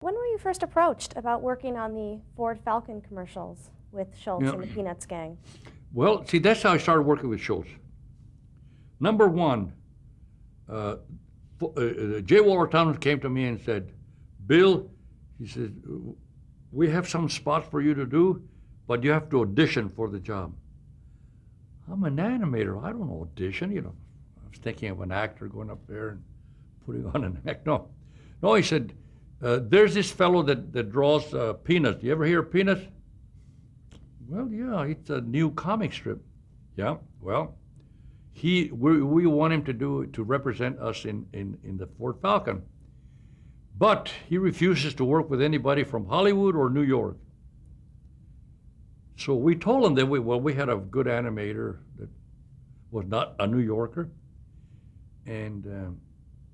When were you first approached about working on the Ford Falcon commercials with Schulz Yeah. and the Peanuts gang? Well, see, that's how I started working with Schulz. Number one, J. Walter Thompson came to me and said, Bill, he said, we have some spots for you to do, but you have to audition for the job. I'm an animator. I don't audition. I was thinking of an actor going up there and putting on an act. No, he said, there's this fellow that draws Peanuts. You ever hear of Peanuts? Well, yeah, it's a new comic strip. Yeah, well, we want him to represent us in the Ford Falcon. But he refuses to work with anybody from Hollywood or New York. So we told him that we had a good animator that was not a New Yorker, and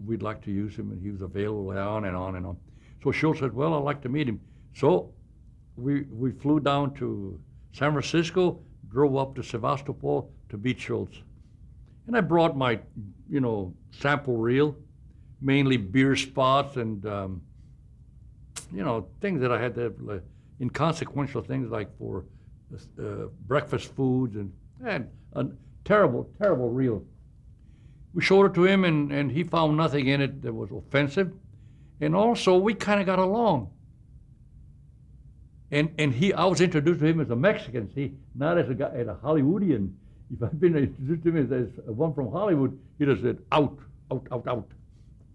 we'd like to use him, and he was available, on and on and on. So Schulz said, well, I'd like to meet him. So we flew down to San Francisco, drove up to Sevastopol to meet Schulz. And I brought my, sample reel, mainly beer spots and, things that I had to, inconsequential things like for breakfast foods and a terrible, terrible reel. We showed it to him, and he found nothing in it that was offensive. And also, we kind of got along. And I was introduced to him as a Mexican, not as a guy, as a Hollywoodian. If I'd been introduced to him as one from Hollywood, he'd have said, out, out, out, out.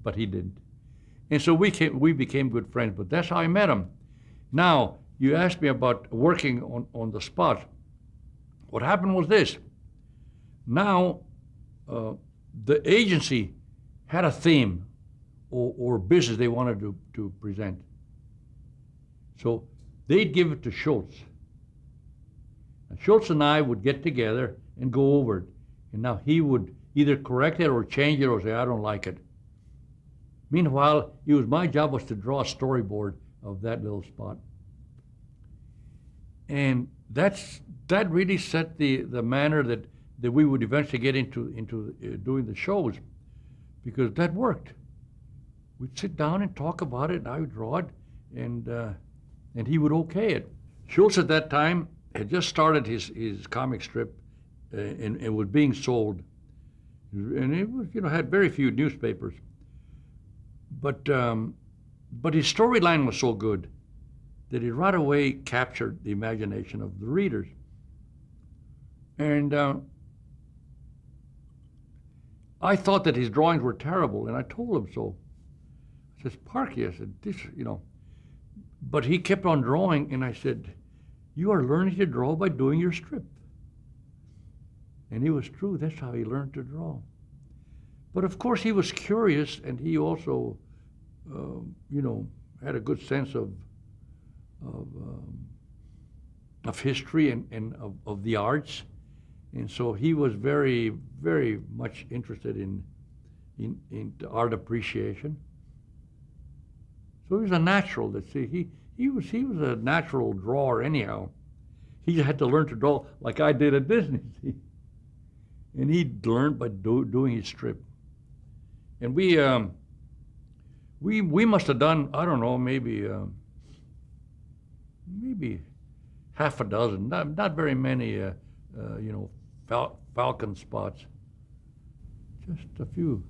But he didn't. And so we became good friends, but that's how I met him. Now, you asked me about working on the spots. What happened was this. Now, the agency had a theme or business they wanted to present. So they'd give it to Schulz. And Schulz and I would get together and go over it. And now he would either correct it or change it or say, I don't like it. Meanwhile, my job was to draw a storyboard of that little spot. And that really set the manner that we would eventually get into doing the shows, because that worked. We'd sit down and talk about it, and I would draw it, and he would okay it. Schulz at that time had just started his comic strip, and was being sold, and it was had very few newspapers, but his storyline was so good that it right away captured the imagination of the readers, and I thought that his drawings were terrible, and I told him so. I said, Sparky, I said, this, but he kept on drawing, and I said, you are learning to draw by doing your strip. And it was true, that's how he learned to draw. But of course he was curious, and he also, had a good sense of history and of the arts. And so he was very, very much interested in art appreciation. So he was a natural. He was a natural drawer anyhow. He had to learn to draw like I did at Disney. See? And he learned by doing his strip. And we must have done, I don't know, maybe half a dozen, not very many, Falcon spots. Just a few.